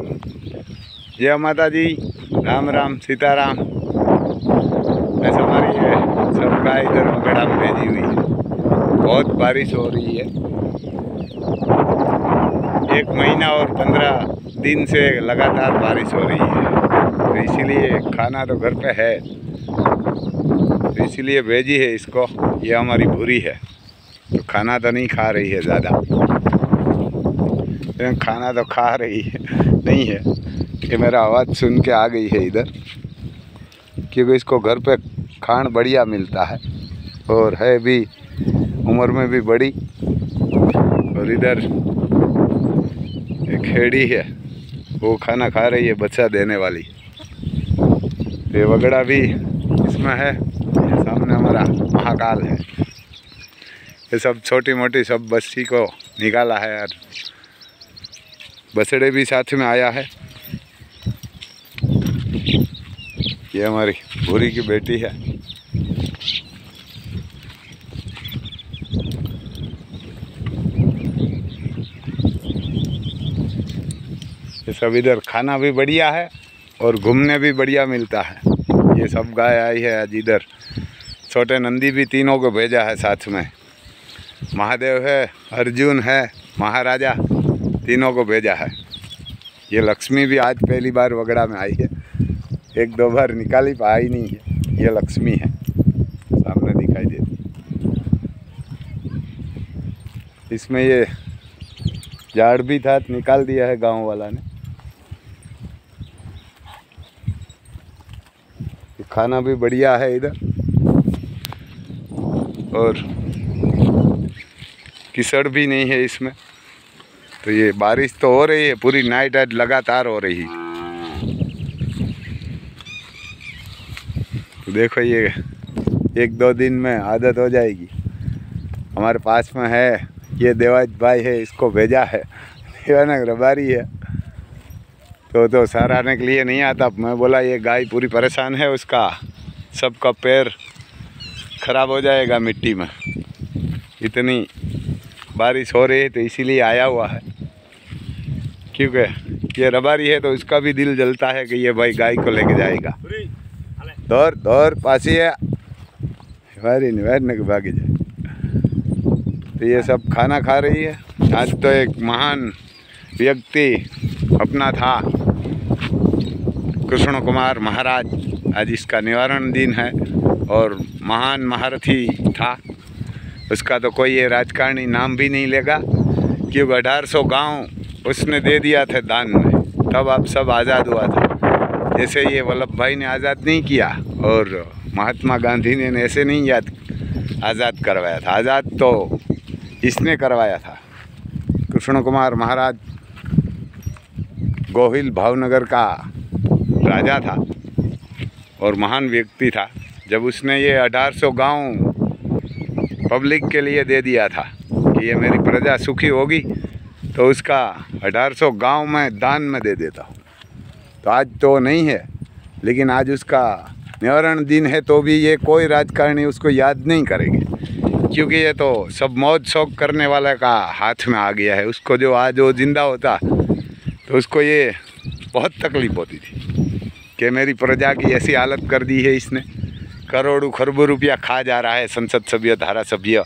जय माता जी, राम राम सीताराम। ऐसा हमारी है सब गाय इधर वगड़ा में भेजी हुई है। बहुत बारिश हो रही है, 1 महीना और 15 दिन से लगातार बारिश हो रही है, तो इसीलिए खाना तो घर पे है, तो इसीलिए भेजी है इसको। ये हमारी भूरी है, तो खाना तो नहीं खा रही है ज़्यादा, लेकिन खाना तो खा रही है नहीं है कि मेरा आवाज़ सुन के आ गई है इधर, क्योंकि इसको घर पे खान बढ़िया मिलता है और है भी उम्र में भी बड़ी। और इधर एक खेड़ी है, वो खाना खा रही है, बच्चा देने वाली। ये वगड़ा भी इसमें है, ये सामने हमारा महाकाल है। ये सब छोटी मोटी सब बस्ती को निकाला है यार, बछड़े भी साथ में आया है। ये हमारी भूरी की बेटी है। ये सब इधर खाना भी बढ़िया है और घूमने भी बढ़िया मिलता है। ये सब गाय आई है आज इधर। छोटे नंदी भी तीनों को भेजा है साथ में, महादेव है, अर्जुन है, महाराजा, तीनों को भेजा है। ये लक्ष्मी भी आज पहली बार वगड़ा में आई है, 1-2 बार निकाली पाई नहीं है। ये लक्ष्मी है, सामने दिखाई देती। इसमें ये झाड़ भी था, निकाल दिया है गांव वाला ने। खाना भी बढ़िया है इधर, और कीचड़ भी नहीं है इसमें। तो ये बारिश तो हो रही है, पूरी नाइट आज लगातार हो रही है। तो देखो ये 1-2 दिन में आदत हो जाएगी। हमारे पास में है ये देवाज भाई है, इसको भेजा है। देवानग रबारी है, तो सराहने के लिए नहीं आता। मैं बोला ये गाय पूरी परेशान है, उसका सबका पैर खराब हो जाएगा मिट्टी में, इतनी बारिश हो रही है, तो इसीलिए आया हुआ है। क्योंकि ये रबारी है तो उसका भी दिल जलता है कि ये भाई गाय को लेके जाएगा। दौर पासी है भारी निवारने के भागी जाए। तो ये सब खाना खा रही है। आज तो एक महान व्यक्ति अपना था, कृष्ण कुमार महाराज, आज इसका निवारण दिन है। और महान महारथी था, उसका तो कोई ये राजकारणी नाम भी नहीं लेगा, क्योंकि 1800 गांव उसने दे दिया था दान में, तब आप सब आज़ाद हुआ था। जैसे ये वल्लभ भाई ने आज़ाद नहीं किया और महात्मा गांधी ने ऐसे नहीं आज़ाद करवाया था। आज़ाद तो इसने करवाया था। कृष्ण कुमार महाराज गोहिल भावनगर का राजा था और महान व्यक्ति था। जब उसने ये 1800 गांव पब्लिक के लिए दे दिया था कि ये मेरी प्रजा सुखी होगी, तो उसका 1800 गांव में दान में दे देता हूँ। तो आज तो नहीं है, लेकिन आज उसका निवारण दिन है, तो भी ये कोई राजकारणी उसको याद नहीं करेंगे, क्योंकि ये तो सब मौज शौक करने वाले का हाथ में आ गया है। उसको जो आज वो जिंदा होता तो उसको ये बहुत तकलीफ होती थी कि मेरी प्रजा की ऐसी हालत कर दी है इसने। करोड़ों खरबों रुपया खा जा रहा है संसद सभ्य, धारा सभ्य,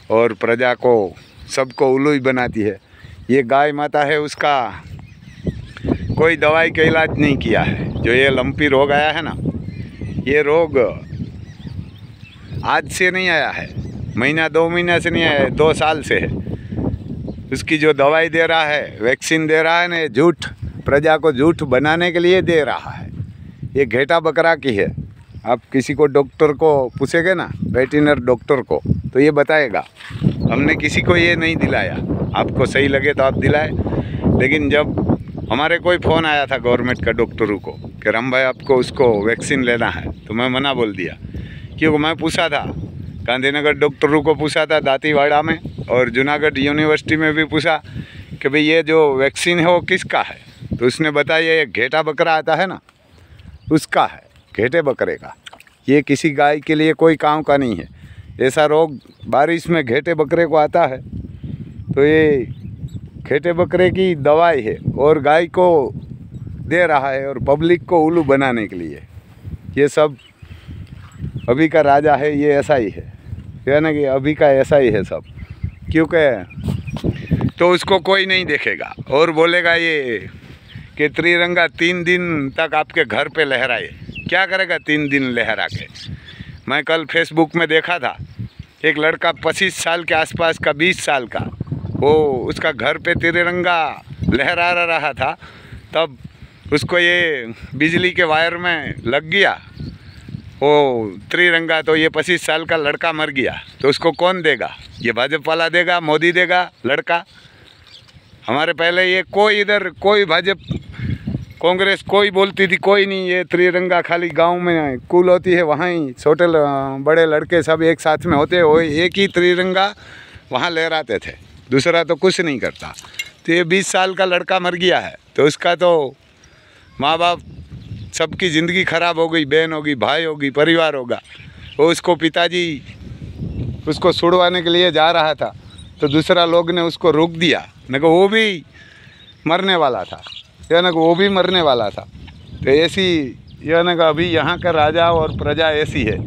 और प्रजा को सबको उल्लू ही बनाती है। ये गाय माता है, उसका कोई दवाई का इलाज नहीं किया है। जो ये लंपी रोग आया है ना, ये रोग आज से नहीं आया है, महीना 2 महीना से नहीं आया है, 2 साल से है। उसकी जो दवाई दे रहा है, वैक्सीन दे रहा है ना, झूठ प्रजा को झूठ बनाने के लिए दे रहा है। ये घेटा बकरा की है। आप किसी को डॉक्टर को पूछेंगे ना, वेटरनरी डॉक्टर को, तो ये बताएगा हमने किसी को ये नहीं दिलाया। आपको सही लगे तो आप दिलाए। लेकिन जब हमारे कोई फ़ोन आया था गवर्नमेंट का डॉक्टरों को कि राम भाई आपको उसको वैक्सीन लेना है, तो मैं मना बोल दिया। क्योंकि मैं पूछा था, गांधीनगर डॉक्टरों को पूछा था दांतीवाड़ा में, और जूनागढ़ यूनिवर्सिटी में भी पूछा कि भाई ये जो वैक्सीन है वो किसका है। तो उसने बताया ये घेटा बकरा आता है ना, उसका है, घेटे बकरे का। ये किसी गाय के लिए कोई काम का नहीं है। ऐसा रोग बारिश में घेटे बकरे को आता है, तो ये घेटे बकरे की दवाई है। और गाय को दे रहा है और पब्लिक को उल्लू बनाने के लिए। ये सब अभी का राजा है, ये ऐसा ही है, यानी कि अभी का ऐसा ही है सब। क्योंकि तो उसको कोई नहीं देखेगा और बोलेगा ये कि त्रिरंगा 3 दिन तक आपके घर पे लहराए। क्या करेगा 3 दिन लहरा के? मैं कल फेसबुक में देखा था, एक लड़का 25 साल के आसपास का, 20 साल का, वो उसका घर पे तिरंगा लहरा रहा था, तब उसको ये बिजली के वायर में लग गया वो त्रिरंगा, तो ये 25 साल का लड़का मर गया। तो उसको कौन देगा? ये भाजपा वाला देगा, मोदी देगा लड़का। हमारे पहले ये कोई इधर कोई भाजपा कांग्रेस कोई बोलती थी, कोई नहीं। ये त्रिरंगा खाली गांव में कूल होती है, वहाँ ही छोटे बड़े लड़के सब एक साथ में होते, वो एक ही त्रिरंगा वहाँ लहराते थे, दूसरा तो कुछ नहीं करता। तो ये 20 साल का लड़का मर गया है, तो उसका तो माँ बाप सबकी ज़िंदगी ख़राब हो गई, बहन होगी, भाई होगी, परिवार होगा। वो उसको पिताजी उसको छुड़वाने के लिए जा रहा था, तो दूसरा लोग ने उसको रोक दिया। मैं को वो भी मरने वाला था, यानी कि वो भी मरने वाला था। तो ऐसी यानी कि अभी यहाँ का राजा और प्रजा ऐसी है।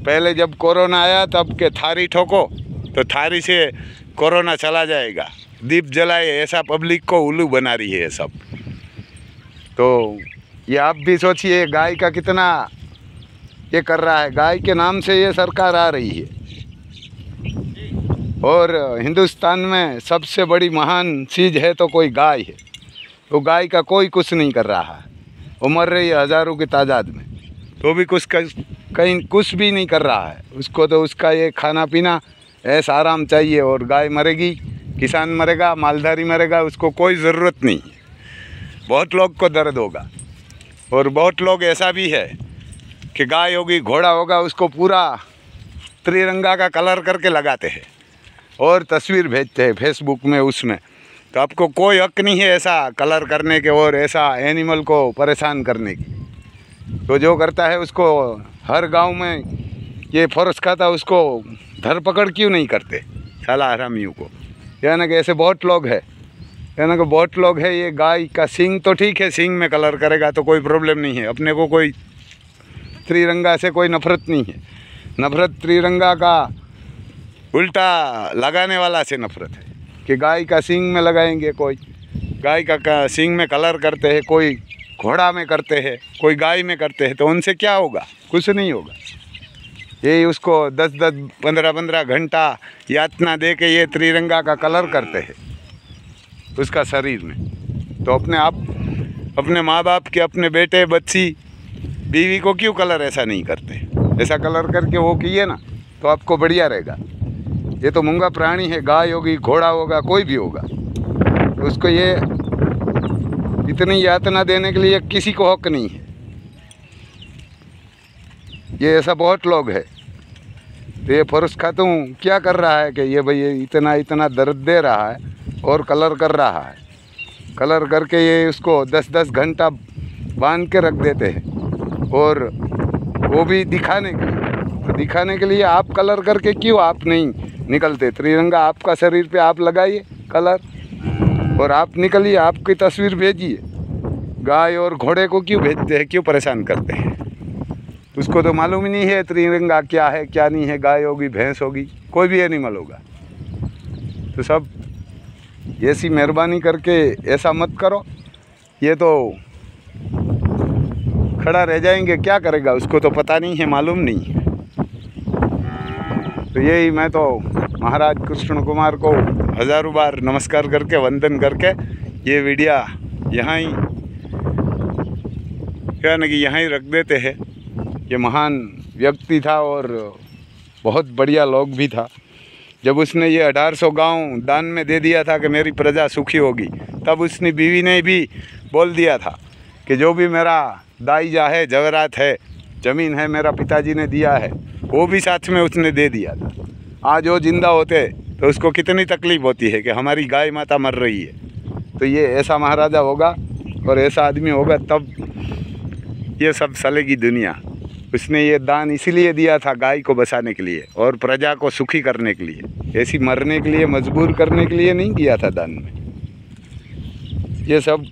पहले जब कोरोना आया तब के थारी ठोको तो थारी से कोरोना चला जाएगा, दीप जलाए, ऐसा पब्लिक को उल्लू बना रही है सब। तो ये आप भी सोचिए गाय का कितना ये कर रहा है। गाय के नाम से ये सरकार आ रही है, और हिंदुस्तान में सबसे बड़ी महान चीज़ है तो कोई गाय है। तो गाय का कोई कुछ नहीं कर रहा है, वो मर रही है हज़ारों की तादाद में, तो भी कहीं कुछ भी नहीं कर रहा है। उसको तो उसका ये खाना पीना ऐसा आराम चाहिए, और गाय मरेगी, किसान मरेगा, मालधारी मरेगा, उसको कोई ज़रूरत नहीं है। बहुत लोग को दर्द होगा, और बहुत लोग ऐसा भी है कि गाय होगी, घोड़ा होगा, उसको पूरा त्रिरंगा का कलर करके लगाते हैं और तस्वीर भेजते हैं फेसबुक में उसमें। तो आपको कोई हक नहीं है ऐसा कलर करने के और ऐसा एनिमल को परेशान करने की। तो जो करता है उसको हर गांव में ये फर्ज खाता, उसको धरपकड़ क्यों नहीं करते साला हरामियों को? यानी कि ऐसे बहुत लोग हैं, यानी कि बहुत लोग हैं। ये गाय का सींग तो ठीक है, सींग में कलर करेगा तो कोई प्रॉब्लम नहीं है, अपने को कोई त्रिरंगा से कोई नफ़रत नहीं है। नफ़रत त्रिरंगा का उल्टा लगाने वाला से नफ़रत है कि गाय का सींग में लगाएंगे, कोई गाय का सींग में कलर करते हैं, कोई घोड़ा में करते हैं, कोई गाय में करते हैं, तो उनसे क्या होगा? कुछ नहीं होगा। यही उसको 10-10, 15-15 घंटा यातना दे के ये त्रिरंगा का कलर करते हैं उसका शरीर में। तो अपने माँ बाप के, अपने बेटे बच्ची बीवी को क्यों कलर ऐसा नहीं करते? ऐसा कलर करके वो किए ना तो आपको बढ़िया रहेगा। ये तो मूंगा प्राणी है, गाय होगी, घोड़ा होगा, कोई भी होगा, तो उसको ये इतनी यातना देने के लिए किसी को हक नहीं है। ये ऐसा बहुत लोग है। तो ये फर्ज खातू क्या कर रहा है कि ये भाई इतना दर्द दे रहा है और कलर कर रहा है। कलर करके ये उसको 10-10 घंटा बांध के रख देते हैं, और वो भी दिखाने के लिए। तो दिखाने के लिए आप कलर करके क्यों आप नहीं निकलते? त्रिरंगा आपका शरीर पे आप लगाइए कलर और आप निकलिए, आपकी तस्वीर भेजिए। गाय और घोड़े को क्यों भेजते हैं, क्यों परेशान करते हैं? उसको तो मालूम ही नहीं है त्रिरंगा क्या है क्या नहीं है। गाय होगी, भैंस होगी, कोई भी एनिमल होगा। तो सब ऐसी मेहरबानी करके ऐसा मत करो। ये तो खड़ा रह जाएंगे, क्या करेगा? उसको तो पता नहीं है, मालूम नहीं है। तो यही मैं तो महाराज कृष्ण कुमार को हज़ारों बार नमस्कार करके, वंदन करके ये वीडियो यहाँ ही क्या ना कि यहाँ ही रख देते हैं। ये महान व्यक्ति था और बहुत बढ़िया लोग भी था। जब उसने ये 1800 गांव दान में दे दिया था कि मेरी प्रजा सुखी होगी, तब उसने बीवी ने भी बोल दिया था कि जो भी मेरा दाईजा है, जवेरात है, ज़मीन है, मेरा पिताजी ने दिया है, वो भी साथ में उसने दे दिया था। आज वो जिंदा होते तो उसको कितनी तकलीफ़ होती है कि हमारी गाय माता मर रही है। तो ये ऐसा महाराजा होगा और ऐसा आदमी होगा तब ये सब चलेगी दुनिया। उसने ये दान इसीलिए दिया था गाय को बचाने के लिए और प्रजा को सुखी करने के लिए, ऐसी मरने के लिए मजबूर करने के लिए नहीं दिया था दान में। ये सब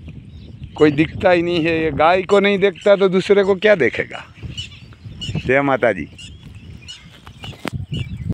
कोई दिखता ही नहीं है। ये गाय को नहीं देखता तो दूसरे को क्या देखेगा। जय माता जी।